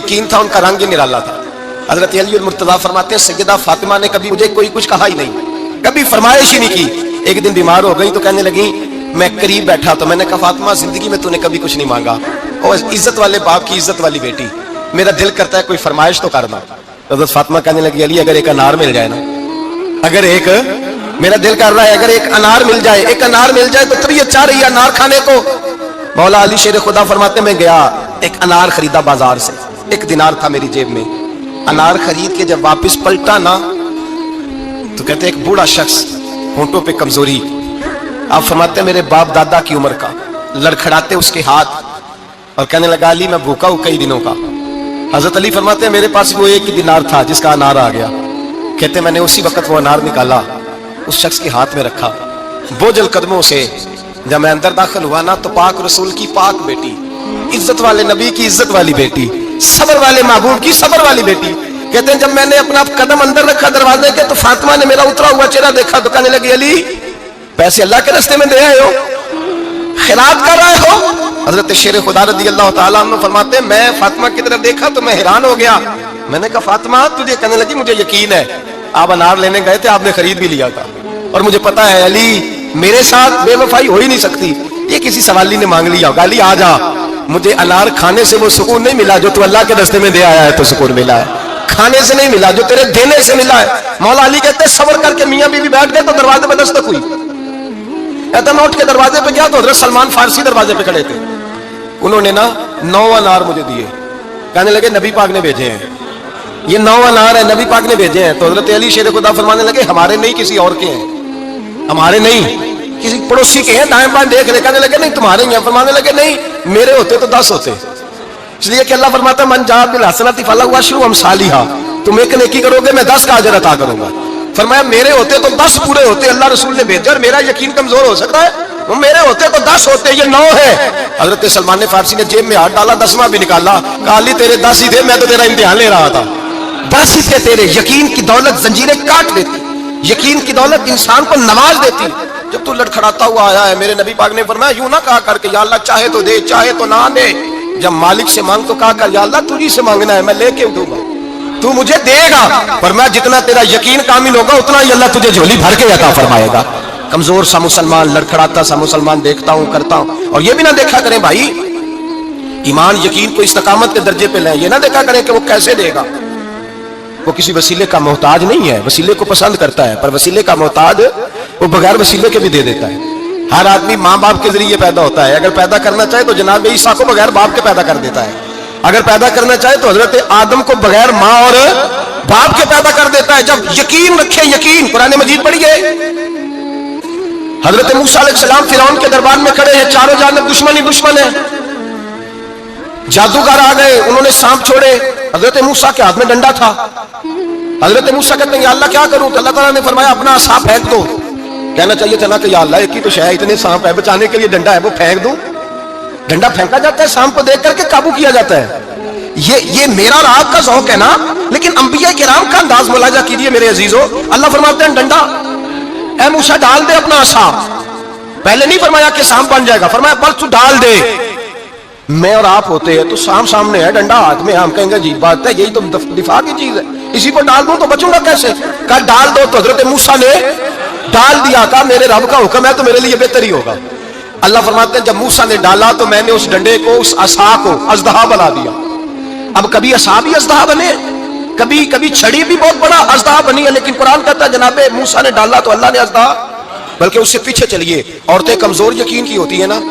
यकीन था उनका रंग ही निराला था। हजरत अली मुर्तजा फरमाते हैं सैयदा फातिमा ने कभी मुझे कोई कुछ कहा ही नहीं, कभी फरमाइश ही नहीं की। एक दिन बीमार हो गई तो कहने लगी, मैं करीब बैठा तो मैंने कहा फातिमा जिंदगी में तूने कभी कुछ नहीं मांगा, और इज्जत वाले बाप की इज्जत वाली बेटी, मेरा दिल करता है कोई फरमाइश तो करना। तो हजरत फातिमा कहने लगी अली अगर एक अनार मिल जाए ना, अगर एक, मेरा दिल कर रहा है अगर एक अनार मिल जाए, एक अनार मिल जाए तो तबीयत चाह रही है अनार खाने को। मौला अली शेर खुदा फरमाते मैं गया, एक अनार खरीदा बाजार से, 1 दिनार था मेरी जेब में। अनार खरीद के जब वापस पलटा ना तो कहते एक बूढ़ा शख्स, होंठों पे कमजोरी, आप फरमाते मेरे बाप दादा की उम्र का, लड़खड़ाते उसके हाथ और कहने लगा अली मैं भूखा हूं कई दिनों का। हजरत अली फरमाते मेरे पास वो 1 दिनार था जिसका अनार आ गया। कहते मैंने उसी वक्त वो अनार निकाला, उस शख्स के हाथ में रखा, बोझल कदमों से जब मैं अंदर दाखिल हुआ ना तो पाक रसूल की पाक बेटी, इज्जत वाले नबी की इज्जत वाली बेटी, सबर वाले महबूब की सबर वाली बेटी। कहते हैं जब मैंने अपना कदम अंदर रखा दरवाजे के तो फातिमा ने मेरा उतरा हुआ चेहरा देखा तो कहने लगी अली पैसे अल्लाह के रास्ते में दे आए हो, खैरात कर रहे हो। हजरत शेर खुदा रज़ी अल्लाह तआला अन्हु फरमाते हैं मैं फातिमा की तरफ देखा तो मैं हैरान हो गया। मैंने कहा फातिमा तुझे, कहने लगी मुझे यकीन है आप अनार लेने गए थे, आपने खरीद भी लिया था, और मुझे पता है अली मेरे साथ बेवफाई हो ही नहीं सकती, ये किसी सवाली ने मांग लिया होगा। अली आ जा, मुझे अनार खाने से वो सुकून नहीं मिला जो तू अल्लाह के रास्ते में दे आया है तो सुकून मिला है, खाने से नहीं मिला जो तेरे देने से मिला है। मौला अली कहते हैं सबर करके मियां बीवी बैठ गए तो दरवाजे पे दस्तक हुई। कहता मैं उठ के दरवाजे पे गया तो हजरत सलमान फारसी दरवाजे पे खड़े थे, उन्होंने ना 9 अनार मुझे दिए, कहने लगे नबी पाक ने भेजे हैं, ये 9 अनार है नबी पाक ने भेजे हैं। तो हजरत अली शेर खुदा फरमाने लगे हमारे नहीं किसी और के हैं, हमारे नहीं किसी पड़ोसी के हैं, दाएं बाएं देख रहे, कहने लगे नहीं तुम्हारे ही हैं। फरमाने लगे नहीं मेरे होते तो 10 होते, इसलिए कि अल्लाह फरमाता मन जा बिल हसनति फलहु अशरु अमसालिहा, तुम एक नेकी करोगे मैं 10 का अजर अता करूंगा। फरमाया मेरे होते तो 10 पूरे होते, अल्लाह रसूल ने भेजा, और मेरा यकीन कमजोर हो सकता है, वो मेरे होते तो 10 होते, ये 9 है। हजरत सलमान फारसी ने जेब में हाथ डाला, 10वां भी निकाला, कहा अली तेरे 10 ही थे, मैं तो तेरा इम्तिहान ले रहा था। 10 ही थे तेरे, यकीन की दौलत जंजीरें काट देती, यकीन की दौलत इंसान को नवाज देती। जब तू लड़खड़ाता हुआ आया है, मेरे नबी पाक ने फरमाया यूं ना कहा करके या अल्लाह चाहे तो दे चाहे तो ना दे, जब मालिक से मांग तो कहा कर या अल्लाह तुझी से मांगना है मैं लेके दूंगा, तू मुझे देगा। फरमाया जितना तेरा यकीन कामिल होगा उतना ही अल्लाह तुझे झोली भर के अता फरमाएगा। कमजोर सा मुसलमान, लड़खड़ाता सा मुसलमान देखता हूं करता हूं, और ये भी ना देखा करें भाई ईमान यकीन को इस्तकामत के दर्जे पे लें, ये ना देखा करें कि वो कैसे देगा, वो किसी वसीले का मोहताज नहीं है, वसीले को पसंद करता है, पर वसीले का मोहताज वो बगैर वसीले के भी दे देता है। हर आदमी माँ बाप के जरिए पैदा होता है, अगर पैदा करना चाहे तो जनाब ईसा को बगैर बाप के पैदा कर देता है, अगर पैदा करना चाहे तो हजरत आदम को बगैर माँ और बाप के पैदा कर देता है। जब यकीन रखे, यकीन, कुरान मजीद पढ़िए, हजरत मूसा अलैहिस्सलाम फिरौन के दरबार में खड़े हैं, चारों जानब दुश्मन ही दुश्मन है, जादूगर आ गए, उन्होंने सांप छोड़े, हजरत मूसा के हाथ में डंडा था। हजरत मूसा कहते हैं या अल्लाह क्या करूं, तो अल्लाह ताला ने फरमाया अपना सांप फेंक दो। कहना चाहिए था ना कि या अल्लाह एक ही तो शय है, इतने सांप है, बचाने के लिए डंडा है वो फेंक दूं। डंडा फेंका जाता है, सांप को देख करके काबू किया जाता है। ये मेरा और आपका शौक है ना, लेकिन अंबिया किराम का अंदाज मुलाजा कीजिए मेरे अजीजों। अल्लाह फरमाते हैं डंडा, ऐ मूसा डाल दे अपना सांप, पहले नहीं फरमाया कि सांप बन जाएगा, फरमाया बल तू डाल दे। मैं और आप होते हैं तो सांप सामने है, डंडा हाथ में, हम कहेंगे अजीब बात है, यही तो दिफा की चीज है, इसी पर डाल दूं तो बचूंगा कैसे। कहा डाल दो, तो हजरत मूसा ने डाल दिया, कहा मेरे रब का हुक्म है तो मेरे लिए बेहतर ही होगा। अल्लाह फरमाते हैं जब मूसा ने डाला तो मैंने उस डंडे को, उस असा को अजदहा बना दिया। अब कभी असा भी अजदहा बने, कभी कभी छड़ी भी बहुत बड़ा अजदहा बनी है, लेकिन कुरान कहता है जनाबे मूसा ने डाला तो अल्लाह ने अजदहा, बल्कि उससे पीछे चलिए, औरतें कमजोर यकीन की होती है ना,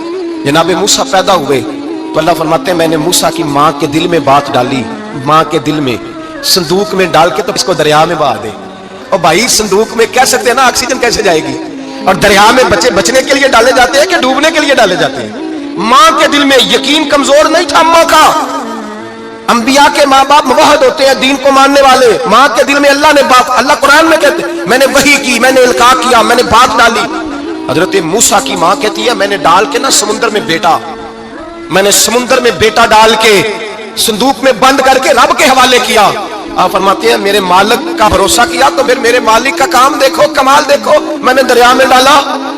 जनाबे मूसा पैदा हुए तो अल्लाह फरमाते हैं मैंने मूसा की माँ के दिल में बात डाली, माँ के दिल में संदूक में डाल के तो इसको दरिया में बहा दे। और भाई संदूक में कह सकते हैं ना ऑक्सीजन कैसे जाएगी, और दरिया में बच्चे बचने के लिए डाले जाते हैं कि डूबने के लिए डाले जाते हैं। माँ के दिल में यकीन कमजोर नहीं था अम्मा का, अंबिया के माँ बाप मुवहद होते हैं, दीन को मानने वाले। माँ के दिल में अल्लाह ने बात, अल्लाह कुरान में कहते मैंने वही की, मैंने इल्का किया, मैंने बात डाली। हजरत मूसा की माँ कहती है मैंने डाल के ना समुद्र में बेटा, मैंने समुद्र में बेटा डाल के संदूक में बंद करके रब के हवाले किया। आप फरमाते हैं मेरे मालिक का भरोसा किया तो फिर मेरे मालिक का काम देखो, कमाल देखो, मैंने दरिया में डाला,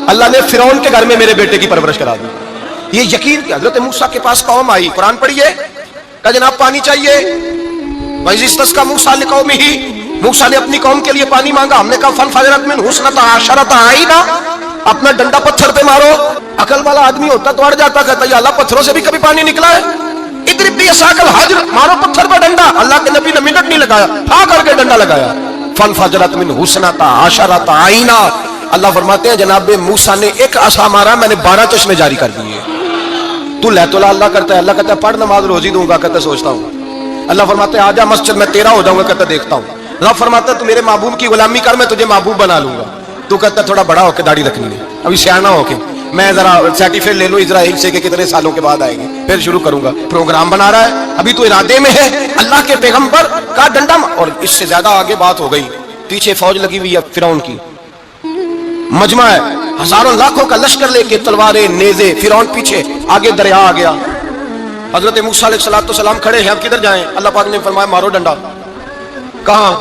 अल्लाह ने फिरौन के घर में मेरे बेटे की परवरिश करा दी। ये यकीन कि हजरत मूसा के पास कौम आई, कुरान पढ़िए, کہا جناب پانی چاہیے. وَإِذِ موسیٰ لِقَوْمِهِ موسیٰ نے اپنی قوم کے لیے پانی مانگا. ہم نے کہا فَانْفَجَرَتْ مِنْهُ اثْنَتَا عَشَرَةَ عَيْنًا اپنا ڈنڈا پتھر پہ مارو. عقل والا آدمی ہوتا تو اڑ جاتا, کہتا یا اللہ پتھروں سے بھی کبھی پانی نکلا ہے. اضرب بعصاک الحجر مارو پتھر پہ ڈنڈا. اللہ کے نبی نے منٹ نہیں لگایا, پھا کر کے ڈنڈا لگایا. فَانْفَجَرَتْ مِنْهُ اثْنَتَا عَشَرَةَ عَيْنًا اللہ فرماتے ہیں جناب موسیٰ نے ایک عصا مارا, میں نے 12 چشمے جاری کر دیے. تو لے تو اللہ کرتا ہے, اللہ کہتا ہے پڑھ نماز روزی دوں گا, کہتا ہے سوچتا ہوں. اللہ فرماتے ہیں آجا مسجد میں تیرا ہو جاؤں گا, کہتا ہے دیکھتا ہوں. رب فرماتا ہے تو میرے محبوب کی غلامی کر, میں تجھے محبوب بنا لوں گا. تو کہتا ہے تھوڑا بڑا ہو کے داڑھی رکھنی ہے, ابھی سیاح ہو کے میں ذرا سرٹیفکیٹ لے لوں اسرائیل سے کہ کتنے سالوں کے بعد آئیں گے, پھر شروع کروں گا. پروگرام بنا رہا ہے, ابھی تو ارادے میں ہے. اللہ کے پیغمبر کا ڈنڈا, اور اس سے زیادہ آگے بات ہو گئی. پیچھے فوج لگی ہوئی ہے فرعون کی, مجمع ہے, ہزاروں لاکھوں کا لشکر لے کے, تلواریں نیزے, فرعون پیچھے, آگے دریا آ گیا. حضرت موسیٰ علیہ السلام کھڑے ہیں, اب کدھر جائیں؟ اللہ پاک نے فرمایا مارو ڈنڈا. کہاں؟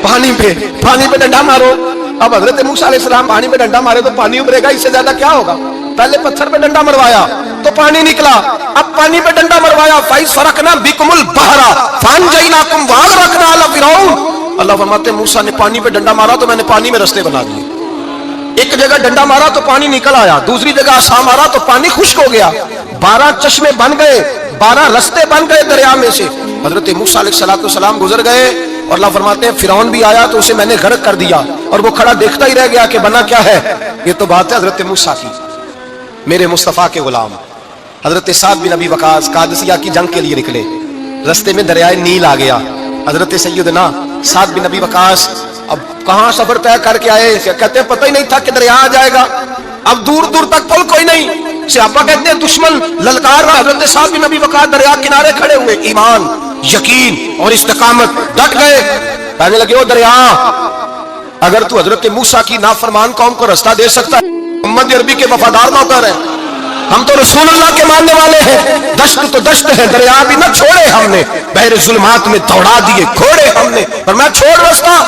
پانی پہ ڈنڈا مارو. اب حضرت موسیٰ علیہ السلام پانی پہ ڈنڈا مارے تو پانی ابھرے گا, اس سے زیادہ کیا ہوگا؟ پہلے پتھر پہ ڈنڈا مروایا تو پانی نکلا, اب پانی پہ ڈنڈا مروایا. فَإِذْ فَرَقْنَا بِكُمُ الْبَحْرَ فَأَنْجَيْنَاكُمْ وَأَغْرَقْنَا آلَ فِرْعَوْنَ اللہ فرماتے ہیں موسیٰ نے پانی پہ ڈنڈا مارا تو میں نے پانی میں رستے بنا دیے. ایک جگہ ڈنڈا مارا تو پانی نکل آیا, دوسری جگہ عصا مارا تو پانی خشک ہو گیا. 12 چشمے بن گئے, 12 رستے بن گئے دریا میں سے. حضرت موسیٰ علیہ السلام گزر گئے, اور اللہ فرماتے ہیں فرعون بھی آیا تو اسے میں نے غرق کر دیا, اور وہ کھڑا دیکھتا ہی رہ گیا کہ بنا کیا ہے. یہ تو بات ہے حضرت موسیٰ کی, میرے مصطفیٰ کے غلام. حضرت سعد بن ابی وقاص قادسیہ کی جنگ کے لیے نکلے, رستے میں دریائے نیل آ گیا. حضرت سیدنا سعد بن ابی وقاص اب کہاں سفر طے کر کے آئے, کہتے ہیں پتہ ہی نہیں تھا کہ دریا آ جائے گا. اب دور دور تک پل کوئی نہیں. صحابہ کہتے ہیں دشمن للکار رہا, حضرت سعد بن ابی وقاص دریا کنارے کھڑے ہوئے, ایمان یقین اور استقامت, ڈٹ گئے. کہنے لگے او دریا, اگر تو حضرت موسیٰ کی نافرمان قوم کو رستہ دے سکتا ہے, محمد عربی کے وفادار نوکر ہیں, ہم تو رسول اللہ کے ماننے والے ہیں. دشت تو دشت ہے, دریا بھی نہ چھوڑے ہم نے, بحر ظلمات میں دوڑا دیے گھوڑے ہم نے, پر میں چھوڑ رستہ.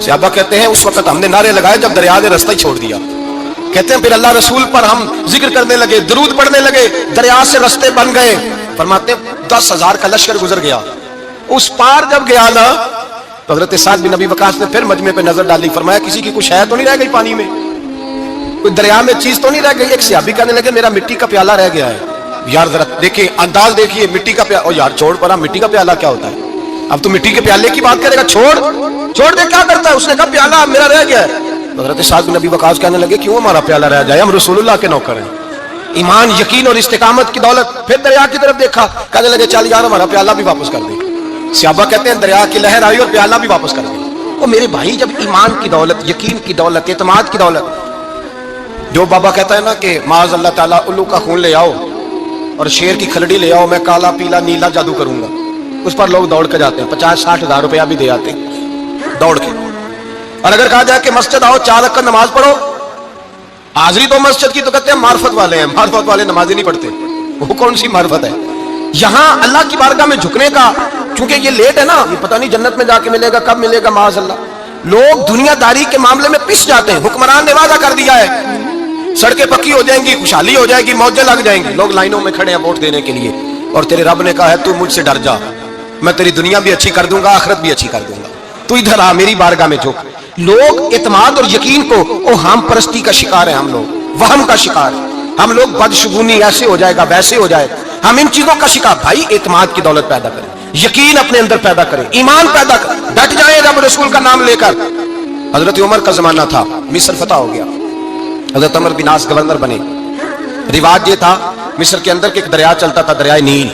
صحابہ کہتے ہیں اس وقت ہم نے نعرے لگائے جب دریا نے رستہ ہی چھوڑ دیا. کہتے ہیں پھر اللہ رسول پر ہم ذکر کرنے لگے, درود پڑھنے لگے, دریا سے رستے بن گئے. فرماتے 10,000 کا لشکر گزر گیا. اس پار جب گیا نا تو حضرت سعد بن ابی وقاص نے پھر مجمع پہ نظر ڈالی, فرمایا کسی کی کچھ ہے تو نہیں رہ گئی پانی میں, کوئی دریا میں چیز تو نہیں رہ گئی. ایک صحابی کہنے لگے میرا مٹی کا پیالہ رہ گیا ہے. یار ذرا دیکھیں انداز دیکھیے, مٹی کا پیالہ, یار چھوڑ پڑا, مٹی کا پیالہ کیا ہوتا ہے؟ اب تو مٹی کے پیالے کی بات کرے گا, چھوڑ دے, کیا کرتا ہے؟ اس نے کہا پیالہ میرا رہ گیا ہے. حضرت سعد بن ابی وقاص کہنے لگے کیوں ہمارا پیالہ رہ جائے, ہم رسول اللہ کے نوکر ہیں. ایمان یقین اور استقامت کی دولت. پھر دریا کی طرف دیکھا, کہنے لگے چل یار ہمارا پیالہ بھی واپس کر دے. صحابہ کہتے ہیں دریا کی لہر آئی اور پیالہ بھی واپس کر دے. وہ میرے بھائی جب ایمان کی دولت, یقین کی دولت, اعتماد کی دولت, جو بابا کہتا ہے نا کہ معاذ اللہ تعالیٰ الو کا خون لے آؤ اور شیر کی کھلڑی لے آؤ, میں کالا پیلا نیلا جادو کروں گا, اس پر لوگ دوڑ کے جاتے ہیں, 50-60 ہزار روپیہ بھی دے آتے ہیں دوڑ کے. اور اگر کہا جائے کہ مسجد آؤ 4 رکعت نماز پڑھو, حاضری تو مسجد کی, تو کہتے ہیں معرفت والے ہیں, معرفت والے نماز ہی نہیں پڑھتے. وہ کون سی معرفت ہے؟ یہاں اللہ کی بارگاہ میں جھکنے کا, چونکہ یہ لیٹ ہے نا, یہ پتہ نہیں جنت میں جا کے ملے گا, کب ملے گا, معاذ اللہ. لوگ دنیا داری کے معاملے میں پس جاتے ہیں. حکمران نے وعدہ کر دیا ہے سڑکیں پکی ہو جائیں گی, خوشحالی ہو جائے گی, موجیں لگ جائیں گی, لوگ لائنوں میں کھڑے ہیں ووٹ دینے کے لیے, اور تیرے رب نے کہا ہے تو مجھ سے ڈر جا, میں تیری دنیا بھی اچھی کر دوں گا, آخرت بھی اچھی کر دوں گا, تو ادھر آ میری بارگاہ میں جھک. لوگ اعتماد اور یقین کو اوہام پرستی کا شکار ہیں, ہم لوگ وہم کا شکار, ہم لوگ بدشگونی ایسے ہو جائے گا ویسے ہو جائے, ہم ان چیزوں کا شکار. بھائی اعتماد کی دولت پیدا کریں, یقین اپنے اندر پیدا کریں, ایمان پیدا کریں, ڈٹ جائیں رب رسول کا نام لے کر. حضرت عمر کا زمانہ تھا, مصر فتح ہو گیا, حضرت عمر بن عاص گورنر بنے. رواج یہ تھا مصر کے اندر کہ ایک دریا چلتا تھا, دریائے نیل,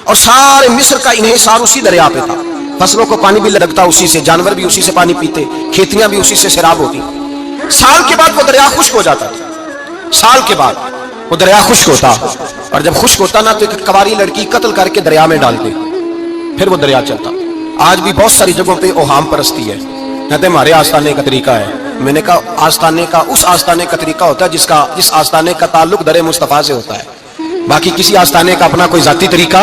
اور سارے مصر کا انحصار اسی دریا پہ تھا. فصلوں کو پانی بھی لگتا اسی سے, جانور بھی اسی سے پانی پیتے, کھیتیاں بھی اسی سے سیراب ہوتی. سال کے بعد وہ دریا خشک ہو جاتا تھا, سال کے بعد وہ دریا خشک ہوتا, اور جب خشک ہوتا نا تو ایک کواری لڑکی قتل کر کے دریا میں ڈالتے, پھر وہ دریا چلتا. آج بھی بہت ساری جگہوں پہ اوہام پرستی ہے, کہتے ہیں ہمارے آستانے کا طریقہ ہے. میں نے کہا آستانے کا اس آستانے کا طریقہ ہوتا ہے جس آستانے کا تعلق در مصطفیٰ سے ہوتا ہے. باقی کسی آستانے کا اپنا کوئی ذاتی طریقہ,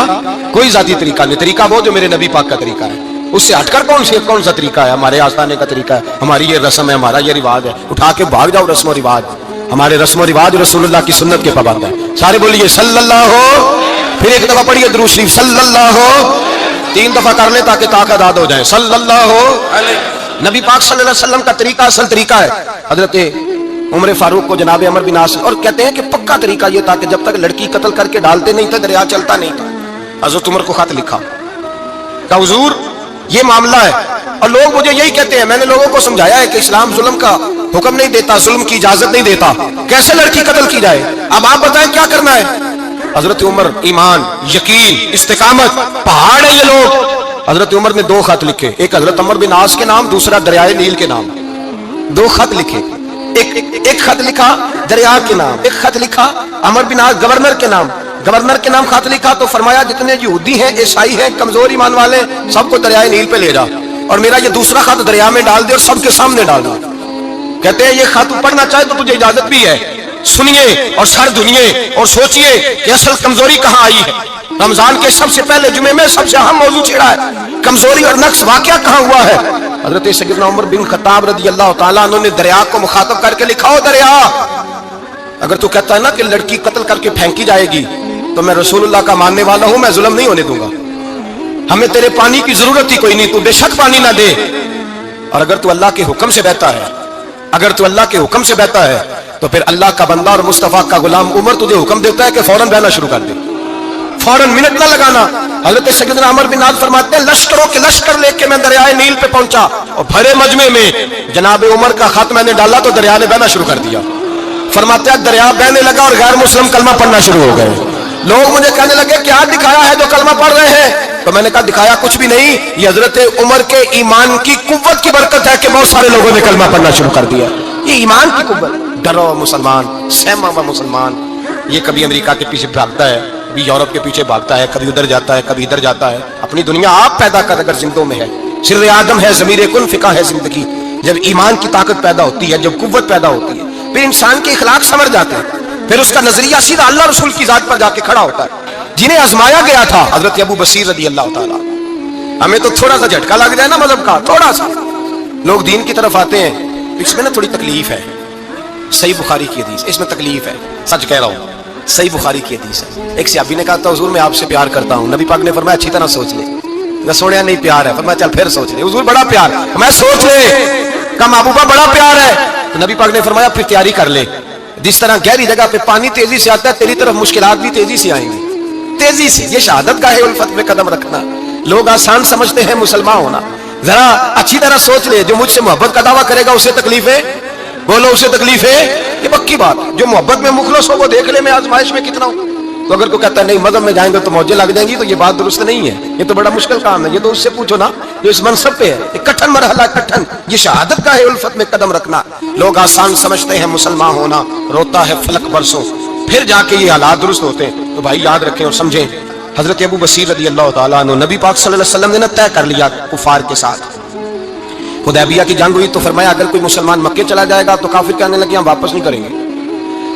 کوئی ذاتی طریقہ نہیں. طریقہ وہ جو میرے نبی پاک کا طریقہ ہے, اس سے ہٹ کر کون سا طریقہ ہے؟ ہمارے آستانے کا طریقہ ہے, ہماری یہ رسم ہے, ہمارا یہ رواج ہے. اٹھا کے بھاگ جاؤ رسم و رواج, ہمارے رسم و رواج رسول اللہ کی سنت کے پابند ہیں. سارے بولیے صلی اللہ ہو. फिर एक दफा पढ़िए दुरूद शरीफ सल्लल्लाहु, 3 दफा कर ले ताकि ताकत आद हो जाए। सल्लल्लाहु अलैहि। नबी पाक सल्लल्लाहु अलैहि वसल्लम का तरीका असल तरीका है हजरत उमर फारूक को जनाब अमर बिन आस, और कहते हैं कि पक्का तरीका ये था कि जब तक लड़की कत्ल करके डालते नहीं थे दरिया चलता नहीं था। हजरत उमर को खत लिखा का हुजूर ये मामला है, और लोग मुझे यही कहते हैं, मैंने लोगों को समझाया है कि इस्लाम जुल्म का हुक्म नहीं देता, जुल्म की इजाजत नहीं देता, कैसे लड़की कत्ल की जाए, अब आप बताएं क्या करना है। हजरत उमर ईमान, यकीन, इस्तिकामत, पहाड़ है ये लोग। हजरत उमर ने 2 खत लिखे, एक हजरत अमर बिन आस के नाम, दूसरा दरियाए नील के नाम। 2 खत लिखे, एक खत लिखा दरिया के नाम, एक खत लिखा अमर बिन आस गवर्नर के नाम। गवर्नर के नाम खत लिखा तो फरमाया जितने यहूदी हैं, ईसाई हैं, कमजोर ईमान वाले, सबको दरियाए नील पे ले जा, और मेरा ये दूसरा खत दरिया में डाल दे और सबके सामने डाल दे। कहते हैं ये खत पढ़ना चाहे तो तुझे इजाजत भी है, सुनिए और सर धुनिए और सोचिए कि असल कमजोरी कहां आई है। रमजान के सबसे पहले जुमे में सबसे अहम मौजू छेड़ा है, कमजोरी और नक्स वाकया कहां हुआ है। हजरत सैयदना उमर बिन खत्ताब रज़ी अल्लाह ताला अन्हु ने दरिया को मुखातब करके लिखा, हो दरिया, अगर तू कहता है ना कि लड़की कत्ल करके फेंकी जाएगी तो मैं रसूलुल्लाह का मानने वाला हूं, मैं जुल्म नहीं होने दूंगा, हमें तेरे पानी की जरूरत ही कोई नहीं, तू बेशक पानी ना दे, और अगर तू अल्लाह के हुक्म से बहता है, अगर तू अल्लाह के हुक्म से बहता है तो फिर अल्लाह का बंदा और मुस्तफा का गुलाम उमर तुझे हुक्म देता है कि फौरन बहना शुरू कर दे, फौरन मिनट ना लगाना। हजरत सैयदना उमर बिन आस फरमाते हैं लश्करों के लश्कर लेके मैं दरियाए नील पे पहुंचा, और भरे मजमे में जनाब उमर का खत मैंने डाला तो दरिया ने बहना शुरू कर दिया। फरमाते हैं दरिया बहने लगा और गैर मुस्लिम कलमा पढ़ना शुरू हो गए। लोग मुझे कहने लगे क्या दिखाया है जो कलमा पढ़ रहे हैं, तो मैंने कहा दिखाया कुछ भी नहीं, ये हजरत उमर के ईमान की कुव्वत की बरकत है कि बहुत सारे लोगों ने कलमा पढ़ना शुरू कर दिया। ये ईमान की कुव्वत। डरो मुसलमान, सहमा हुआ मुसलमान, ये कभी अमेरिका के पीछे भागता है, कभी यूरोप के पीछे भागता है, कभी उधर जाता है, कभी इधर जाता है। अपनी दुनिया आप पैदा कर, अगर जिंदों में है, सिर आदम है, ज़मीर कुन फिका है जिंदगी। जब ईमान की ताकत पैदा होती है, जब कुव्वत पैदा होती है, फिर इंसान के इखलाक समझ जाते हैं, फिर उसका नजरिया सीधा अल्लाह रसूल की जात पर जाके खड़ा होता है। जिन्हें आजमाया गया था हजरत अबू बसीर रज़ी अल्लाह ताला, हमें तो थोड़ा सा झटका लग जाए ना मजहब का, थोड़ा सा लोग दीन की तरफ आते हैं, इसमें ना थोड़ी तकलीफ है। सही बुखारी की हदीस, इसमें तकलीफ है, सच कह रहा हूँ, सही बुखारी की हदीस है। एक सहाबी ने कहा था हुजूर मैं आपसे प्यार करता हूँ, नबी पाक ने फरमाया अच्छी तरह सोच ले। मैं सोनिया नहीं प्यार है, फरमाया चल फिर सोच ले। हुजूर बड़ा प्यार, मैं सोच ले। कहा महबूबा बड़ा प्यार है, तो नबी पाक ने फरमाया फिर तैयारी कर ले, जिस तरह गहरी जगह पे पानी तेजी से आता है तेरी तरफ मुश्किलात भी तेजी से आएंगी, तेजी से। ये शहादत का है उल्फत में कदम रखना। लोग आसान समझते हैं मुसलमान होना, जरा अच्छी तरह सोच ले, जो मुझसे मोहब्बत का दावा करेगा उसे तकलीफ है, बोलो उसे तकलीफ है, ये पक्की बात। जो मोहब्बत में मुखलस हो वो देख ले मैं आजमाइश में कितना हूं। तो अगर कोई कहता है नहीं मजहब में जाएंगे तो मौजें लग जाएंगी, तो ये बात दुरुस्त नहीं है, ये तो बड़ा मुश्किल काम है। ये तो उससे पूछो ना जो इस मनसब पे है, ये कठिन मरहला, कठिन। ये शहादत का है उल्फत में कदम रखना। लोग आसान समझते हैं मुसलमान होना, रोता है फलक बरसों, फिर जाके ये हालात दुरुस्त होते हैं। तो भाई याद रखें और समझें, हजरत अबू बसीर रज़ी अल्लाह ताला अन्हु, नबी पाक सल्लल्लाहु अलैहि वसल्लम ने ना तय कर लिया कुफार के साथ, हुदैबिया की जंग हुई तो फरमाया अगर कोई मुसलमान मक्के चला जाएगा तो काफिर कहने लगे हम वापस नहीं करेंगे,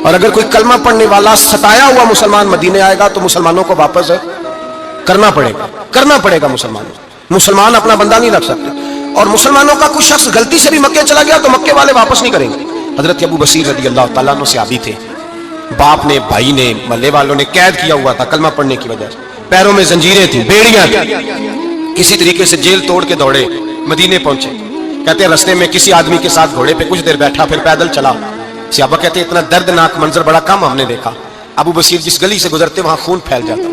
और अगर कोई कलमा पढ़ने वाला सताया हुआ मुसलमान मदीने आएगा तो मुसलमानों को वापस करना पड़ेगा। मुसलमान अपना बंदा नहीं रख सकते, और मुसलमानों का कुछ शख्स गलती से भी मक्के चला गया तो मक्के वाले वापस नहीं करेंगे। हजरत अबू बसीर रज़ी अल्लाह ताला अन्हु सहाबी थे, बाप ने, भाई ने, महल्ले वालों ने कैद किया हुआ था कलमा पढ़ने की वजह से, पैरों में जंजीरें थी, बेड़ियां थी, किसी तरीके से जेल तोड़ के दौड़े मदीने पहुंचे। कहते हैं रास्ते में किसी आदमी के साथ घोड़े पे कुछ देर बैठा, फिर पैदल चला। सहाबा कहते हैं इतना दर्दनाक मंजर बड़ा कम हमने देखा। अबू बसीर जिस गली से गुजरते वहां खून फैल जाता,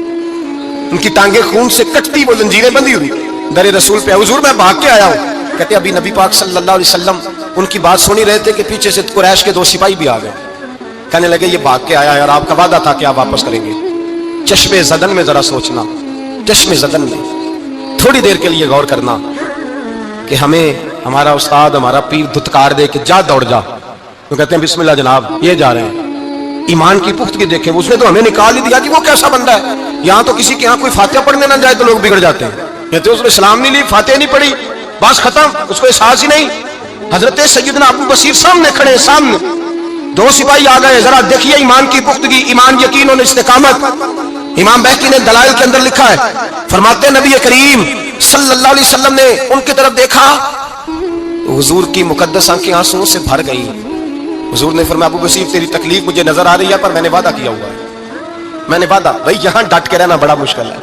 उनकी टांगे खून से कटती, वो जंजीरें बंधी हुई। दरे रसूल पे हुजूर मैं भाग के आया हूं। कहते अभी नबी पाक सल्लल्लाहु अलैहि वसल्लम उनकी बात सुन ही रहे थे कि पीछे से कुरैश के 2 सिपाही भी आ गए। कहने लगे ये भाग के आया है और आपका वादा था कि आप वापस करेंगे। चश्मे ज़दन में जरा सोचना, चश्मे ज़दन में थोड़ी देर के लिए गौर करना कि हमें हमारा उस्ताद, हमारा पीर धुतकार दे के जा दौड़ जा, तो कहते हैं बिस्मिल्लाह जनाब ये जा रहे हैं। ईमान की पुख्तगी देखे, उसने तो हमें निकाल ही दिया कि वो कैसा बंदा है। यहाँ तो किसी के यहाँ कोई फातिहा पढ़ने ना जाए तो लोग बिगड़ जाते हैं। कहते उसने इस्लाम नहीं ली, फातिहा नहीं पढ़ी, बस खत्म, उसको एहसास ही नहीं। हजरत सैयदना अबू बसीर सामने खड़े, सामने 2 सिपाही आ गए। जरा देखिए ईमान की पुख्तगी, ईमान, यकीन और इस्तिकामत। इमाम बैकी ने दलाइल के अंदर लिखा है, फरमाते नबी करीम सल्लल्लाहु अलैहि वसल्लम ने उनकी तरफ देखा, हुजूर की मुकद्दस आंखें आंसुओं से भर गई। हुजूर ने फरमाया अबू बसीर तेरी तकलीफ मुझे नजर आ रही है, पर मैंने वादा किया हुआ है, میں نے وعدہ بھائی یہاں ڈٹ کے رہنا بڑا مشکل ہے,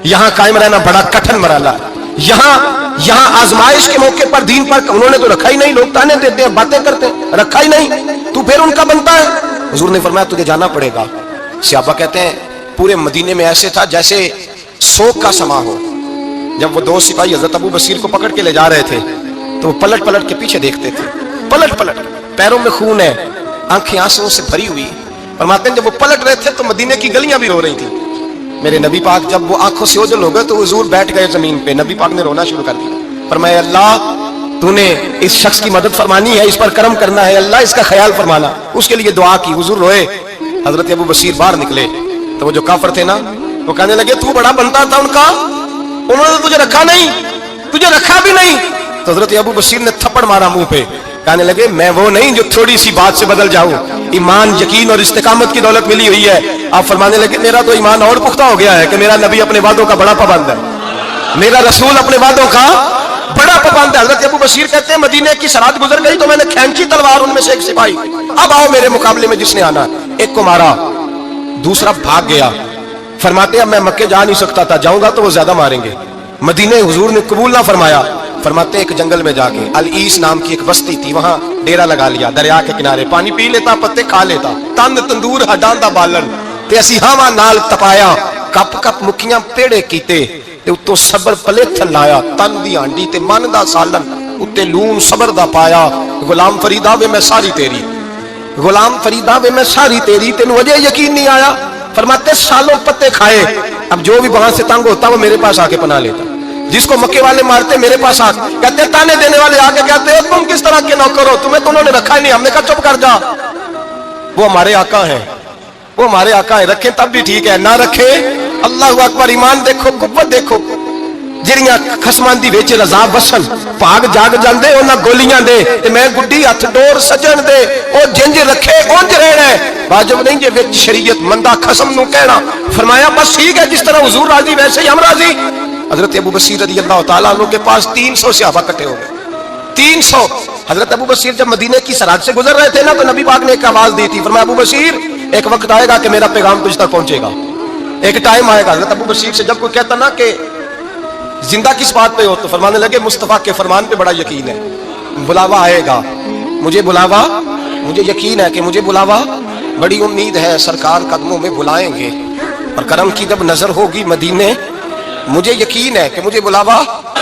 یہاں قائم رہنا بڑا کٹھن مرحلہ ہے. یہاں آزمائش کے موقع پر دین پر انہوں نے تو رکھا ہی نہیں, لوگ تانے دیتے ہیں, باتیں کرتے ہیں, رکھا ہی نہیں, تو پھر ان کا بنتا ہے. حضور نے فرمایا تجھے جانا پڑے گا. صحابہ کہتے ہیں پورے مدینے میں ایسے تھا جیسے سوگ کا سما ہو. جب وہ دو سپاہی حضرت ابو بصیر کو پکڑ کے لے جا رہے تھے تو وہ پلٹ پلٹ کے پیچھے دیکھتے تھے, پلٹ پلٹ, پیروں میں خون ہے, آنکھیں آنسوں سے بھری ہوئی. فرماتے ہیں جب وہ پلٹ رہے تھے تو مدینے کی گلیاں بھی رو رہی تھی. میرے نبی پاک جب وہ آنکھوں سے اوجھل ہو گئے تو حضور بیٹھ گئے زمین پہ. نبی پاک نے رونا شروع کر دیا. فرمایا اللہ تو نے اس شخص کی مدد فرمانی ہے, اس پر کرم کرنا ہے, اللہ اس کا خیال فرمانا. اس کے لیے دعا کی. حضور روئے. حضرت ابو بصیر باہر نکلے تو وہ جو کافر تھے نا وہ کہنے لگے تو بڑا بنتا تھا ان کا, انہوں نے تجھے رکھا نہیں, تجھے رکھا بھی نہیں. تو حضرت ابو بصیر نے تھپڑ مارا منہ پہ. کہنے لگے میں وہ نہیں جو تھوڑی سی بات سے بدل جاؤں, ایمان یقین اور استقامت کی دولت ملی ہوئی ہے. آپ فرمانے لگے میرا تو ایمان اور پختہ ہو گیا ہے کہ میرا نبی اپنے وعدوں کا بڑا پابند ہے, میرا رسول اپنے وعدوں کا بڑا پابند ہے. حضرت ابو بصیر کہتے ہیں مدینے کی سرحد گزر گئی تو میں نے کھینچی تلوار, ان میں سے ایک سپاہی اب آؤ میرے مقابلے میں جس نے آنا. ایک کو مارا, دوسرا بھاگ گیا. فرماتے ہیں میں مکے جا نہیں سکتا تھا, جاؤں گا تو وہ زیادہ ماریں گے. مدینے حضور نے قبول نہ فرمایا. فرماتے ہیں ایک جنگل میں جا کے العیس نام کی ایک بستی تھی, وہاں ڈیرا لگا لیا دریا کے کنارے, پانی پی لیتا, پتے کھا لیتا, تند تندور ہڈاں دا بالن تے اسی ہاواں نال تپایا, کپ کپ مکھیاں پیڑے کیتے تے اتوں صبر پلیتھن لایا, تن دی ہانڈی تے من دا سالن اتے لون صبر دا پایا. غلام فریدا وے میں ساری تیری, غلام فریدا وے میں ساری تیری, تینوں اجے یقین نہیں آیا. فرماتے سالوں پتے کھائے, اب جو بھی وہاں سے تنگ ہوتا وہ میرے پاس آ کے پناہ لیتا. جس کو مکے والے مارتے میرے پاس آ کہتے, تانے دینے والے آ کے کہتے تم کس طرح کے نوکر ہو, تمہیں تو انہوں نے رکھا ہی نہیں. ہم نے کہا چپ کر جا, وہ ہمارے آقا ہیں, وہ ہمارے آقا ہیں, رکھیں تب بھی ٹھیک ہے, نہ رکھے اللہ اکبر. ایمان دیکھو, قوت دیکھو, جڑیاں خصمان دی وچ رضا وسن پاگ جاگ جاندے انہاں گولیاں دے تے میں گڈی ہتھ ڈور سجن دے او جنج رکھے اونج رہنا ہے. واجب نہیں جے وچ شریعت مندہ خصم نو کہنا. فرمایا بس ٹھیک ہے, جس طرح حضور راضی ویسے ہی ہم راضی. حضرت ابو بصیر رضی اللہ تعالیٰ عنہ کے پاس 300 صحابہ کٹھے ہو گئے, 300. حضرت ابو بصیر جب مدینے کی سرحد سے گزر رہے تھے نا تو نبی پاک نے ایک آواز دی تھی. فرمایا ابو بصیر ایک وقت آئے گا کہ میرا پیغام تجھ تک پہنچے گا, ایک ٹائم آئے گا. حضرت ابو بصیر سے جب کوئی کہتا نا کہ زندہ کس بات پہ ہو تو فرمانے لگے مصطفیٰ کے فرمان پہ بڑا یقین ہے, بلاوا آئے گا, مجھے بلاوا, مجھے یقین ہے کہ مجھے بلاوا, بڑی امید ہے سرکار قدموں میں بلائیں گے, اور کرم کی جب نظر ہوگی مدینے مجھے یقین ہے کہ مجھے بلاوا.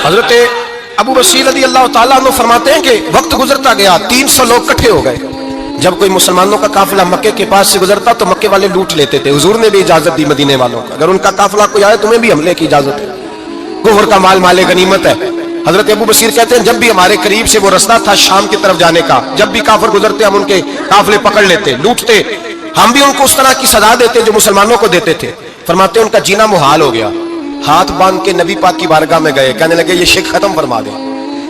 حضرت ابو بصیر رضی اللہ تعالیٰ عنہ فرماتے ہیں کہ وقت گزرتا گیا, 300 لوگ کٹھے ہو گئے. جب کوئی مسلمانوں کا قافلہ مکے کے پاس سے گزرتا تو مکے والے لوٹ لیتے تھے. حضور نے بھی اجازت دی مدینے والوں کو, اگر ان کا قافلہ کوئی آئے تمہیں بھی حملے کی اجازت ہے, کفر کا مال مال غنیمت ہے. حضرت ابو بصیر کہتے ہیں جب بھی ہمارے قریب سے وہ رستہ تھا شام کی طرف جانے کا, جب بھی کافر گزرتے ہم ان کے قافلے پکڑ لیتے, لوٹتے, ہم بھی ان کو اس طرح کی سزا دیتے جو مسلمانوں کو دیتے تھے. فرماتے ہیں ان کا جینا محال ہو گیا. ہاتھ باندھ کے نبی پاک کی بارگاہ میں گئے, کہنے لگے یہ شرک ختم فرما دیں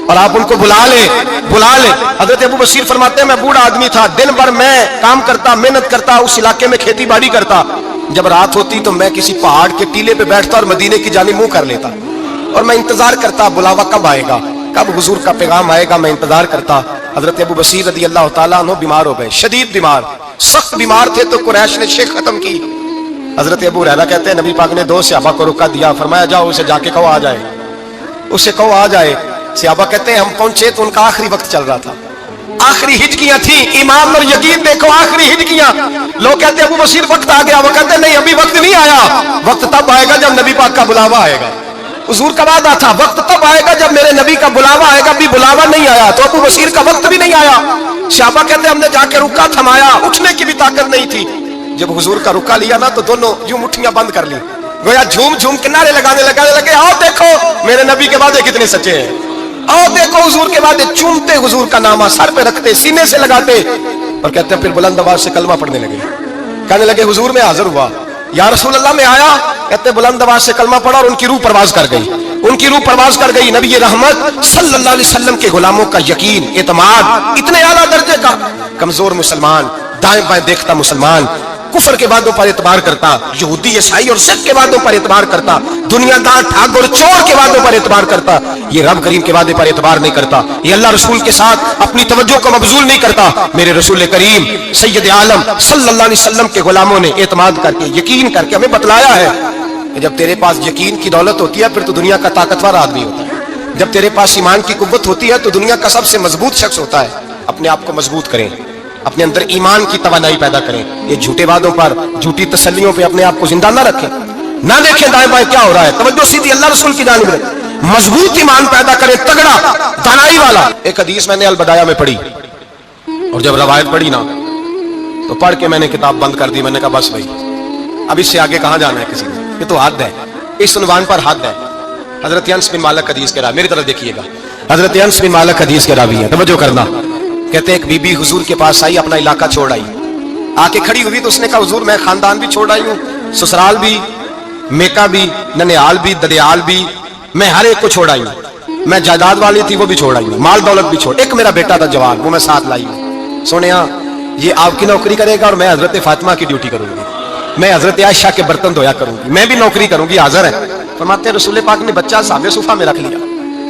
اور آپ ان کو بلا لیں, بلا لیں. حضرت ابو بصیر فرماتے ہیں میں بوڑھا آدمی تھا, دن بھر میں کام کرتا, محنت کرتا, اس علاقے میں کھیتی باڑی کرتا. جب رات ہوتی تو میں کسی پہاڑ کے ٹیلے پہ بیٹھتا اور مدینے کی جانب منہ کر لیتا, اور میں انتظار کرتا بلاوا کب آئے گا, کب حضور کا پیغام آئے گا, میں انتظار کرتا. حضرت ابو بصیر رضی اللہ تعالیٰ عنہ بیمار ہو گئے, شدید بیمار, سخت بیمار تھے, تو قریش نے شرک ختم کی. حضرت ابو ہریرہ کہتے ہیں نبی پاک نے 2 صحابہ کو روکا دیا, فرمایا جاؤ اسے جا کے کہو آ جائے, اسے کہو آ جائے. صحابہ کہتے ہیں ہم پہنچے تو ان کا آخری وقت چل رہا تھا, آخری ہجکیاں تھیں, ایمان اور یقین دیکھو, آخری ہجکیاں. لوگ کہتے ہیں ابو بصیر وقت آ گیا, وہ کہتے ہیں نہیں ابھی وقت نہیں آیا, وقت تب آئے گا جب نبی پاک کا بلاوا آئے گا. حضور کا وعدہ تھا وقت تب آئے گا جب میرے نبی کا بلاوا آئے گا, ابھی بلاوا نہیں آیا, تو ابو بصیر کا وقت بھی نہیں آیا. صحابہ کہتے ہیں ہم نے جا کے رکا, تھمایا, اٹھنے کی بھی طاقت نہیں تھی. جب حضور کا رکا لیا نا تو دونوں یوں مٹھیاں بند کر لی, گویا جھوم جھوم کنارے لگانے لگے, آؤ دیکھو میرے نبی کے وعدے کتنے سچے ہیں, آؤ دیکھو حضور کے وعدے. چومتے حضور کا نامہ, سر پہ رکھتے, سینے سے لگاتے, اور کہتے ہیں پھر بلند آواز سے کلمہ پڑھنے لگے. کہنے لگے حضور میں حاضر ہوا, یا رسول اللہ میں آیا. کہتے بلند آواز سے کلمہ پڑھا اور ان کی روح پرواز کر گئی, ان کی روح پرواز کر گئی. نبی رحمت صلی اللہ علیہ وسلم کے غلاموں کا یقین, اعتماد اتنے اعلیٰ درجے کا, کمزور مسلمان, دائیں بائیں دیکھتا مسلمان, कुफर के वादों पर एतबार करता, यहूदी ईसाई और सिख के वादों पर एतबार करता, दुनियादार ठाकुर चोर के वादों पर एतबार करता, ये रब करीम के वादे पर एतबार नहीं करता, ये अल्लाह रसूल के साथ अपनी तवज्जो को मबजूल नहीं करता। मेरे रसूल करीम सैयद आलम सल्लल्लाहु अलैहि वसल्लम के गुलामों ने एतमाद करके यकीन करके हमें बतलाया है कि जब तेरे पास यकीन की दौलत होती है फिर तो दुनिया का ताकतवर आदमी होता है। जब तेरे पास ईमान की कुव्वत होती है तो दुनिया का सबसे मजबूत शख्स होता है। अपने आप को मजबूत करें, अपने अंदर ईमान की तवानाई पैदा करें। ये झूठे वादों पर, झूठी तसल्लियों पे अपने आप को जिंदा ना रखें, ना देखें दाएं बाएं क्या हो रहा है, तवज्जो सीधी अल्लाह रसूल की जानिब रखें, मजबूत ईमान पैदा करें, तगड़ा दानाई वाला। एक हदीस मैंने अल बदाया में पढ़ी और जब रवायत पढ़ी ना तो पढ़ के मैंने किताब बंद कर दी। मैंने कहा बस भाई अब इससे आगे कहां जाना है किसी ने, ये तो हद है, इस उन्वान पर हद है। हजरत अनस बिन मालिक हदीस के रावी, मेरी तरफ देखिएगा, हजरत अनस बिन मालिक हदीस के रावी है, तवज्जो करना। कहते एक बीबी हुजूर के पास आई, अपना इलाका छोड़ आई, आके खड़ी हुई तो उसने कहा हुजूर मैं खानदान भी छोड़ आई हूँ, ससुराल भी, मेका भी, ननिहाल भी, ददियाल भी, मैं हर एक को छोड़ आई हूँ। मैं जायदाद वाली थी वो भी छोड़ आई हूँ, माल दौलत भी छोड़, एक मेरा बेटा था जवान वो मैं साथ लाई हूँ। सोनिया ये आपकी नौकरी करेगा और मैं हजरत फातिमा की ड्यूटी करूंगी, मैं हजरत आयशा के बर्तन धोया करूंगी, मैं भी नौकरी करूंगी, हाजिर है। फरमाते हैं रसूल पाक ने बच्चा असहाबे सुफा में रख लिया,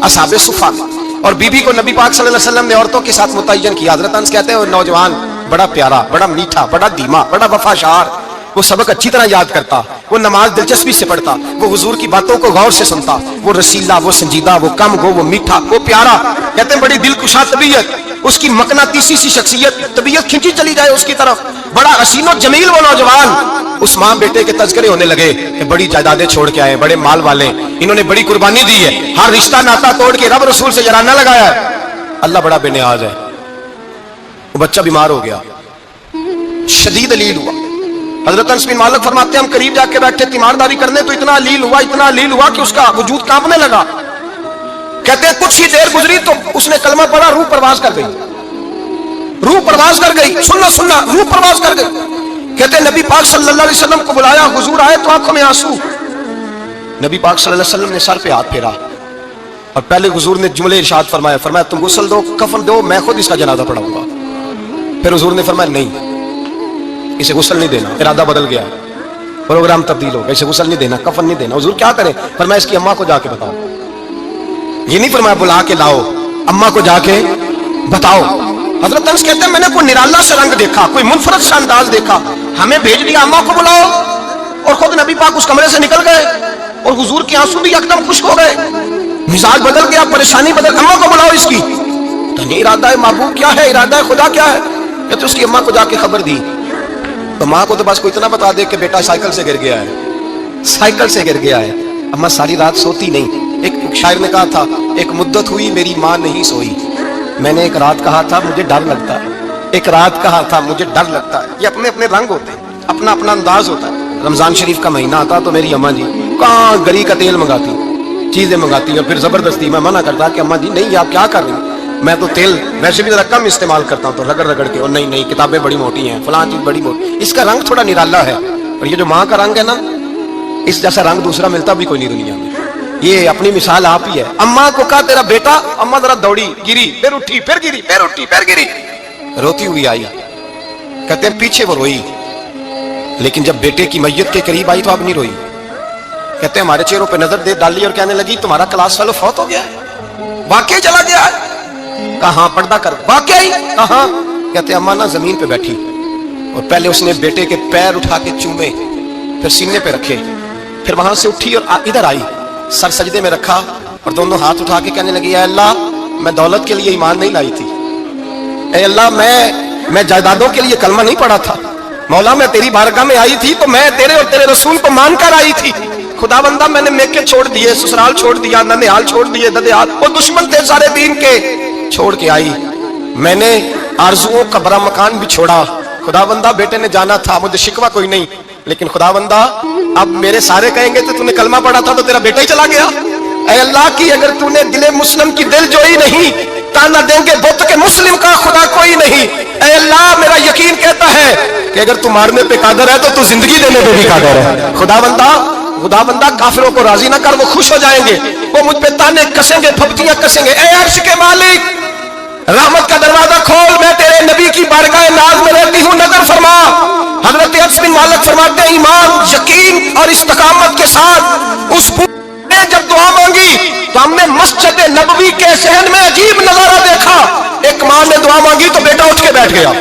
असहाबे सुफा में, और बीबी को नबी पाक सल्लल्लाहु अलैहि वसल्लम ने औरतों के साथ मुतय्यन किया। हजरत अनस कहते हैं वो नौजवान बड़ा प्यारा, बड़ा मीठा, बड़ा धीमा, बड़ा वफाशार, वो सबक अच्छी तरह याद करता, वो नमाज दिलचस्पी से पढ़ता, वो हुजूर की बातों को गौर से सुनता, वो रसीला, वो संजीदा, वो कम गो, वो मीठा, वो प्यारा। कहते हैं बड़ी दिलकुशा तबीयत, उसकी मकनातीसी सी शख्सियत, तबीयत खिंची चली जाए उसकी तरफ, बड़ा हसीनो जमील वो नौजवान। उस माँ बेटे के तज़किरे होने लगे कि बड़ी जायदादें छोड़ के आए, बड़े माल वाले, इन्होंने बड़ी कुर्बानी दी है, हर रिश्ता नाता तोड़ के रब रसूल से जराना लगाया है, अल्लाह बड़ा बेनियाज है। वो बच्चा बीमार हो गया, शदीद अलील हुआ। हजरत अनस बिन मालिक फरमाते हैं हम करीब जाके बैठे तीमारदारी करने तो इतना अलील हुआ कि उसका वजूद कांपने लगा। कहते हैं कुछ ही देर गुजरी तो उसने कलमा पढ़ा, रूह परवाज कर गई, रूह परवाज कर गई, सुनना रूह परवाज कर गई। कहते हैं नबी पाक सल्लल्लाहु अलैहि वसल्लम को बुलाया, हुजूर आए तो आंखों में आंसू। नबी पाक सल्लल्लाहु अलैहि वसल्लम ने सर पे हाथ फेरा और पहले हुजूर ने जुमले इरशाद फरमाया तुम गुस्ल दो, कफन दो, मैं खुद इसका जनाजा पढ़ाऊंगा। फिर हुजूर ने फरमाया नहीं, इसे गुस्ल नहीं देना, इरादा बदल गया, प्रोग्राम तब्दील हो गया, इसे गुस्ल नहीं देना, कफन नहीं देना। हुजूर क्या करें? फरमाया इसकी अम्मा को जाके बताओ। ये नहीं फरमाया बुला के लाओ, अम्मा को जाके बताओ। हजरत अनस कहते हैं मैंने कोई निराला सा रंग देखा, कोई मुनफरद सा अंदाज देखा, हमें भेज दिया अम्मा को बुलाओ, और खुद नबी पाक उस कमरे से निकल गए और हुजूर के आंसू भी एकदम खुश्क हो गए, मिजाज बदल गया, परेशानी बदल, अम्मा को बुलाओ इसकी। तो नहीं इरादा है महबूब क्या है, इरादा है खुदा क्या है? कहते उसकी अम्मा को जाके खबर दी तो माँ को तो बस कोई इतना बता दे कि बेटा साइकिल से गिर गया है, साइकिल से गिर गया है। अम्मा सारी रात सोती नहीं। एक शायर ने कहा था एक मुद्दत हुई मेरी माँ नहीं सोई, मैंने एक रात कहा था मुझे डर लगता है, एक रात कहा था मुझे डर लगता है। ये अपने अपने रंग होते हैं, अपना अपना अंदाज होता है। रमजान शरीफ का महीना आता तो मेरी अम्मा जी कहाँ गरी का तेल मंगाती, चीजें मंगाती, और फिर जबरदस्ती मैं मना करता कि अम्मा जी नहीं आप क्या कर रही हैं, मैं तो तेल वैसे भी जरा कम इस्तेमाल करता हूँ, तो रगड़ रगड़ के, और नहीं किताबें बड़ी मोटी हैं, फलां चीज बड़ी मोटी, इसका रंग थोड़ा निराला है। और ये जो माँ का रंग है ना, इस जैसा रंग दूसरा मिलता भी कोई नहीं दुनिया में। ये अपनी मिसाल आप ही है। अम्मा को कहा तेरा बेटा, अम्मा जरा दौड़ी, गिरी, फिर उठी, फिर गिरी, फिर उठी, फिर गिरी, रोती हुई आई। कहते हैं पीछे वो रोई, लेकिन जब बेटे की मैयत के करीब आई तो अब नहीं रोई। कहते हैं हमारे चेहरों पे नजर दे डाली और कहने लगी तुम्हारा क्लास फेलो फौत हो गया है, वाकई चला गया है। कहाँ? पर्दा कर, वाकई कहाँ? कहते अम्मा ना जमीन पे बैठी और पहले उसने बेटे के पैर उठा के चूमे, फिर सीने पे रखे, फिर वहां से उठी और इधर आई, सर सजदे में रखा और दोनों हाथ उठा के कहने लगी, ऐ अल्लाह मैं दौलत के लिए ईमान नहीं लाई थी, ऐ अल्लाह मैं जायदादों के लिए कलमा नहीं पढ़ा था, मौला मैं तेरी बारगाह में आई थी तो मैं तेरे और तेरे रसूल को मानकर आई थी। खुदा बंदा मैंने मेके छोड़ दिए, ससुराल छोड़ दिया, ननिहाल छोड़ दिए, ददियाल, वो दुश्मन थे सारे दीन के, छोड़ के आई। मैंने आरजुओं का बड़ा मकान भी छोड़ा। खुदा बंदा बेटे ने जाना था, मुझे शिकवा कोई नहीं, लेकिन खुदा बंदा अब मेरे सारे कहेंगे तो तूने कलमा पढ़ा था तो तेरा बेटा ही चला गया। ऐ अल्लाह की अगर तूने दिले मुस्लिम की दिल जोई नहीं, ताना देंगे बुत के मुस्लिम का खुदा कोई नहीं। ऐ अल्लाह मेरा यकीन कहता है कि अगर तू मारने पे कादर है तो तू जिंदगी देने पे भी कादर है। खुदा बंदा काफिरों को राजी ना कर, वो खुश हो जाएंगे, वो मुझ पे ताने कसेंगे, फप्तियां कसेंगे। ऐ अर्श के मालिक रहमत का दरवाजा खोल, मैं तेरे नबी की बारगाह नाज में रहती हूँ, नजर फरमा। हजरत अनस बिन मालिक फरमाते हैं, ईमान, यकीन और इस्तकामत के साथ उस ने जब दुआ मांगी तो हमने मस्जिद नबवी के सहन में अजीब नजारा देखा। एक मां ने दुआ मांगी तो बेटा उठ के बैठ गया।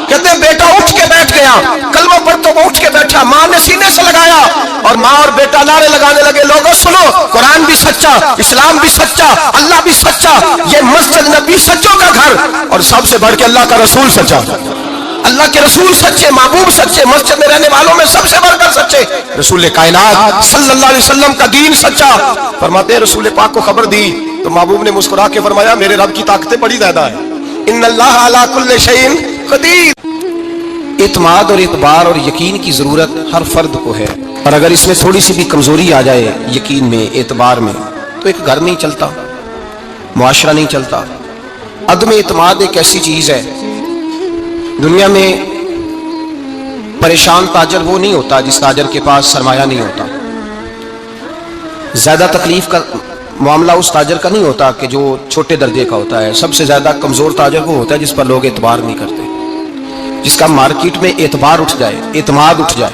कहते हैं बेटा उठ के बैठ गया, कलमा पर तो वो उठ के बैठा, मां ने सीने से लगाया और मां और बेटा नारे लगाने लगे, लोगों सुनो, कुरान भी सच्चा, इस्लाम भी सच्चा, अल्लाह भी सच्चा, ये मस्जिद नबी सच्चों का घर, और सबसे बढ़ के अल्लाह का रसूल सच्चा। अल्लाह के रसूल सच्चे, महबूब सच्चे, मस्जिद में रहने वालों में सबसे बढ़कर सच्चे, रसूल कायनात सल्लल्लाहु अलैहि वसल्लम का दीन सच्चा। फरमाते हैं रसूल पाक को खबर दी तो महबूब ने मुस्कुरा के फरमाया, मेरे रब की ताकतें बड़ी ज्यादा है, इन्नल्लाह अला कुल्लि शैइन कदीर। इत्माद और इतबार और यकीन की जरूरत हर फर्द को है, और अगर इसमें थोड़ी सी भी कमजोरी आ जाए यकीन में, एतबार में, तो एक घर नहीं चलता, मुआशरा नहीं चलता। अदम इत्माद एक ऐसी चीज है, दुनिया में परेशान ताजर वो नहीं होता जिस ताजर के पास सरमाया नहीं होता। ज्यादा तकलीफ का मामला उस ताजर का नहीं होता कि जो छोटे दर्जे का होता है। सबसे ज्यादा कमजोर ताजर वो होता है जिस पर लोग एतबार नहीं करते, जिसका मार्केट में एतबार उठ जाए, एतमाद उठ जाए,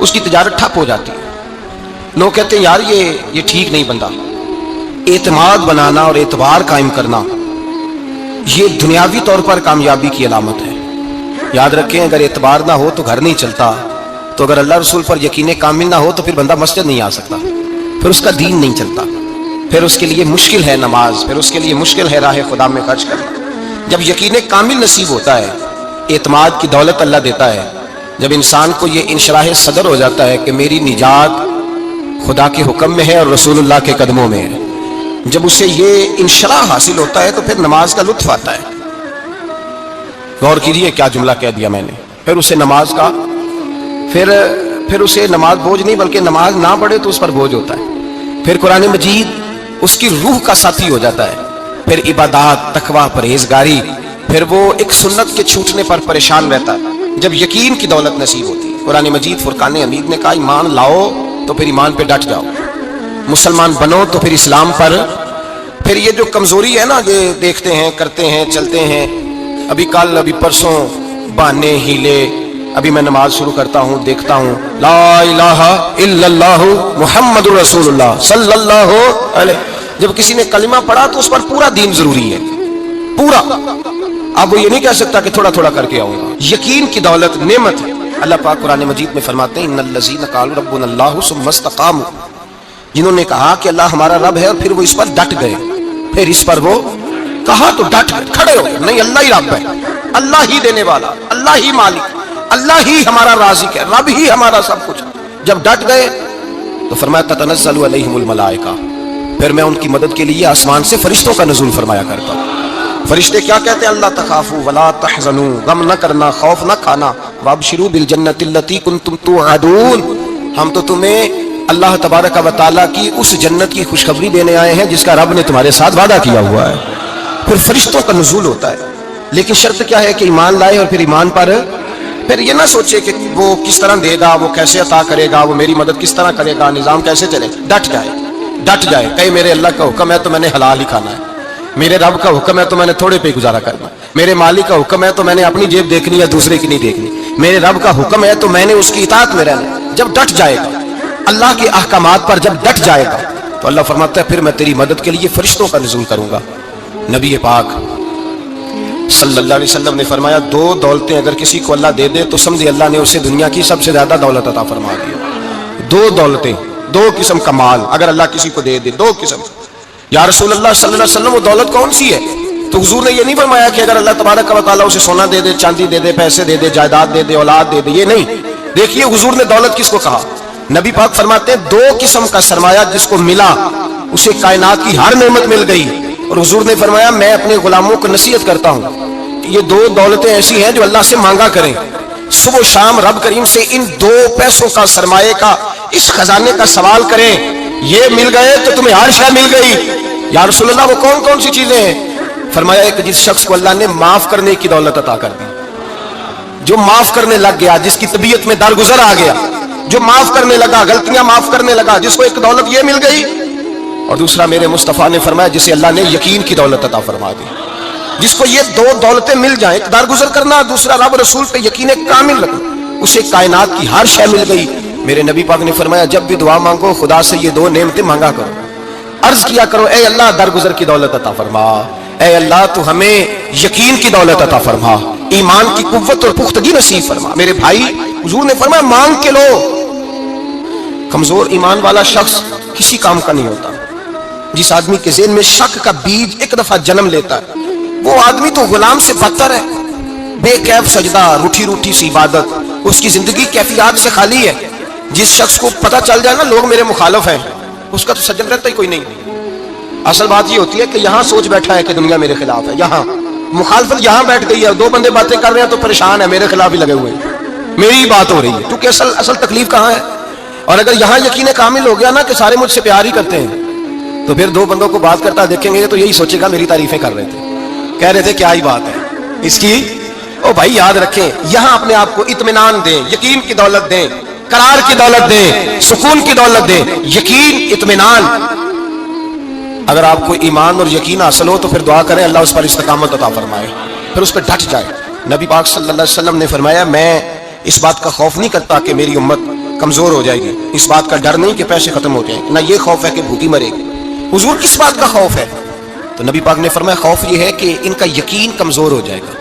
उसकी तिजारत ठप हो जाती है। लोग कहते हैं यार ये ठीक नहीं बंदा। एतमाद बनाना और एतबार कायम करना ये दुनियावी तौर पर कामयाबी की अलामत है। याद रखें, अगर एतबार ना हो तो घर नहीं चलता, तो अगर अल्लाह रसूल पर यकीन कामिल ना हो तो फिर बंदा मस्जिद नहीं आ सकता, फिर उसका दीन नहीं चलता, फिर उसके लिए मुश्किल है नमाज, फिर उसके लिए मुश्किल है राह खुदा में खर्च करना। जब यकीन कामिल नसीब होता है, एतमाद की दौलत अल्लाह देता है, जब इंसान को ये इंशराह सदर हो जाता है कि मेरी निजात खुदा के हुक्म में है और रसूलुल्लाह के कदमों में है, जब उसे ये इंशराह हासिल होता है तो फिर नमाज का लुत्फ आता है। गौर कीजिए क्या जुमला कह दिया मैंने। फिर उसे नमाज का फिर उसे नमाज बोझ नहीं, बल्कि नमाज ना पढ़े तो उस पर बोझ होता है। फिर कुरान मजीद उसकी रूह का साथी हो जाता है, फिर इबादत, तकवा, परहेजगारी, फिर वो एक सुन्नत के छूटने पर परेशान रहता है जब यकीन की दौलत नसीब होती है। कुरान मजीद फुरकान हमीद ने कहा, ईमान लाओ तो फिर ईमान पे डट जाओ, मुसलमान बनो तो फिर इस्लाम पर। फिर ये जो कमजोरी है ना, ये देखते हैं, करते हैं, चलते हैं, अभी कल अभी परसों बहाने हीले, अभी मैं नमाज शुरू करता हूँ, देखता हूँ ला इलाहा इल्लल्लाहु मुहम्मदुर रसूलुल्लाह सल्लल्लाहु अलैहि, जब किसी ने कलिमा पढ़ा तो उस पर पूरा दीन जरूरी है, पूरा। आप वो ये नहीं कह सकता कि थोड़ा थोड़ा करके आऊंगा। यकीन की दौलत नेमत है। अल्लाह पाक कुरान मजीद में फरमाते हैं, इन्नल्लज़ीना क़ालू रब्बुनल्लाहु सुम्मा इस्तक़ामू, जिन्होंने कहा कि अल्लाह हमारा रब है और फिर वो इस पर डट गए, फिर इस पर वो कहा तो डट गए, खड़े हो गए, नहीं अल्लाह ही रब है, अल्लाह ही देने वाला, अल्लाह ही मालिक, अल्लाह ही हमारा राज़िक है, रब ही हमारा सब कुछ। जब डट गए तो फरमाया ततनज़्ज़लु अलैहिमुल मलाइका, फिर मैं उनकी मदद के लिए आसमान से फरिश्तों का नुज़ूल फरमाया करता हूँ। फरिश्ते क्या कहते हैं, अल्लाह तखाफू वला तहज़नू, गम न करना, खौफ न खाना, वबशिरू बिल जन्नतिल्लती कुंतुम तुअदून, हम तो तुम्हें अल्लाह तबारक व तआला की उस जन्नत की खुशखबरी देने आए हैं जिसका रब ने तुम्हारे साथ वादा किया हुआ है। फिर फरिश्तों का नुज़ूल होता है, लेकिन शर्त क्या है कि ईमान लाए, और फिर ईमान पर फिर ये ना सोचे कि वो किस तरह देगा, वो कैसे अता करेगा, वो मेरी मदद किस तरह करेगा, निजाम कैसे चले। डट जाए, डट जाए, कहे मेरे अल्लाह का हुक्म है तो मैंने हलाल ही खाना है, मेरे रब का हुक्म है तो मैंने थोड़े पे गुजारा करना, मेरे मालिक का हुक्म है तो मैंने अपनी जेब देखनी है, दूसरे की नहीं देखनी, मेरे रब का हुक्म है तो मैंने उसकी इताअत में रहना। जब डट जाएगा अल्लाह के अहकामात पर, जब डट जाएगा तो अल्लाह फरमाता है फिर मैं तेरी मदद के लिए फरिश्तों का नुज़ूल करूंगा। नबी पाक सल्लल्लाहु अलैहि वसल्लम ने फरमाया, दो दौलतें अगर किसी को अल्लाह दे दे तो समझे अल्लाह ने उसे दुनिया की सबसे ज्यादा दौलत अता फरमा दी। दो दौलतें, दो किस्म का माल अगर अल्लाह किसी को दे दे, दो किस्म। या रसूल अल्लाह सल्लल्लाहु अलैहि वसल्लम वो दौलत कौन सी है? तो हुजूर ने ये नहीं फरमाया कि अगर अल्लाह तबारक व तआला उसे सोना दे दे, चांदी दे दे, पैसे दे दे, जायदाद दे दे, औलाद दे दे, ये नहीं। देखिए हुजूर ने दौलत किसको कहा। नबी पाक फरमाते हैं दो किस्म का सरमाया जिसको मिला उसे कायनात की हर नेमत मिल गई। और हुजूर ने फरमाया मैं अपने गुलामों को नसीहत करता हूँ, ये दो दौलतें ऐसी हैं जो अल्लाह से मांगा करें, सुबह शाम रब करीम से इन दो पैसों का, सरमाए का, इस खजाने का सवाल करें। ये मिल गए तो तुम्हें हर शय मिल गई। या रसूल अल्लाह वो कौन कौन सी चीजें हैं? फरमाया एक जिस शख्स को अल्लाह ने माफ करने की दौलत अता कर दी, जो माफ करने लग गया, जिसकी तबीयत में दरगुजर आ गया, जो माफ करने लगा, गलतियां माफ करने लगा, जिसको एक दौलत ये मिल गई। और दूसरा मेरे मुस्तफा ने फरमाया जिसे अल्लाह ने यकीन की दौलत अता फरमा दी। جس کو یہ دو دولتیں مل جائیں، ایک درگزر کرنا، دوسرا رب رسول پہ یقین کامل رکھنا، اسے کائنات کی ہر شے مل گئی۔ میرے نبی پاک نے فرمایا جب بھی دعا مانگو خدا سے یہ دو نعمتیں مانگا کرو، عرض کیا کرو اے اللہ درگزر کی دولت عطا فرما، اے اللہ تو ہمیں یقین کی دولت عطا فرما، ایمان کی قوت اور پختگی نصیب فرما۔ میرے بھائی حضور نے فرمایا مانگ کے لو۔ کمزور ایمان والا شخص کسی کام کا نہیں ہوتا۔ جس آدمی کے ذہن میں شک کا بیج ایک دفعہ جنم لیتا ہے وہ آدمی تو غلام سے بدتر ہے۔ بے کیف سجدہ، روٹھی روٹھی سی عبادت، اس کی زندگی کیفیات سے خالی ہے۔ جس شخص کو پتہ چل جائے نا لوگ میرے مخالف ہیں، اس کا تو سجن رہتا ہی کوئی نہیں۔ اصل بات یہ ہوتی ہے کہ یہاں سوچ بیٹھا ہے کہ دنیا میرے خلاف ہے، یہاں مخالفت یہاں بیٹھ گئی ہے، دو بندے باتیں کر رہے ہیں تو پریشان ہے، میرے خلاف ہی لگے ہوئے ہیں، میری ہی بات ہو رہی ہے، کیونکہ اصل تکلیف کہاں ہے؟ اور اگر یہاں یقین کامل ہو گیا نا کہ سارے مجھ سے پیار ہی کرتے ہیں، تو پھر دو بندوں کو بات کرتا دیکھیں گے تو یہی سوچے گا میری تعریفیں کر رہے تھے، کہہ رہے تھے کیا ہی بات ہے اس کی۔ او بھائی یاد رکھیں، یہاں اپنے آپ کو اطمینان دیں، یقین کی دولت دیں، قرار کی دولت دیں، سکون کی دولت دیں، یقین اطمینان۔ اگر آپ کو ایمان اور یقین حاصل ہو تو پھر دعا کریں اللہ اس پر استقامت عطا فرمائے، پھر اس پہ ڈٹ جائے۔ نبی پاک صلی اللہ علیہ وسلم نے فرمایا میں اس بات کا خوف نہیں کرتا کہ میری امت کمزور ہو جائے گی، اس بات کا ڈر نہیں کہ پیسے ختم ہو جائیں، نہ یہ خوف ہے کہ بھوکی مرے گی۔ حضور کس بات کا خوف ہے؟ تو نبی پاک نے فرمایا خوف یہ ہے کہ ان کا یقین کمزور ہو جائے گا۔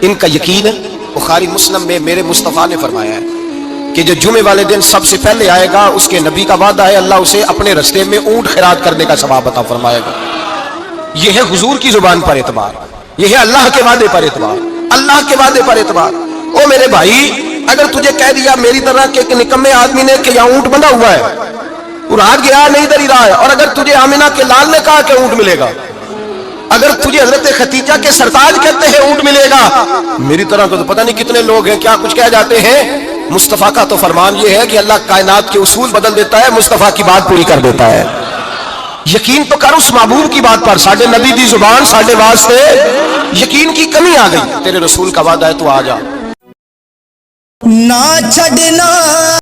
ان کا یقین، بخاری مسلم میں میرے مصطفیٰ نے فرمایا ہے کہ جو جمعے والے دن سب سے پہلے آئے گا اس کے نبی کا وعدہ ہے اللہ اسے اپنے رستے میں اونٹ خیرات کرنے کا ثواب عطا فرمائے گا۔ یہ ہے حضور کی زبان پر اعتبار، یہ ہے اللہ کے وعدے پر اعتبار، اللہ کے وعدے پر اعتبار۔ او میرے بھائی اگر تجھے کہہ دیا میری طرح کہ نکمے آدمی نے کہ یہاں اونٹ بندھا ہوا ہے، رات گیا نہیں ادھر ہی رہا ہے، اور اگر تجھے آمنہ کے لال نے کہا کہ اونٹ ملے گا، اگر تجھے حضرت خدیجہ کے سرتاج کہتے ہیں اونٹ ملے گا، میری طرح تو پتہ نہیں کتنے لوگ ہیں کیا کچھ کہہ جاتے ہیں۔ مصطفیٰ کا تو فرمان یہ ہے کہ اللہ کائنات کے اصول بدل دیتا ہے، مصطفیٰ کی بات پوری کر دیتا ہے۔ یقین تو کر اس محبوب کی بات پر، ساڈے نبی دی زبان ساڈے واسطے، یقین کی کمی آ گئی، تیرے رسول کا وعدہ ہے تو آ جا، نہ چھڈنا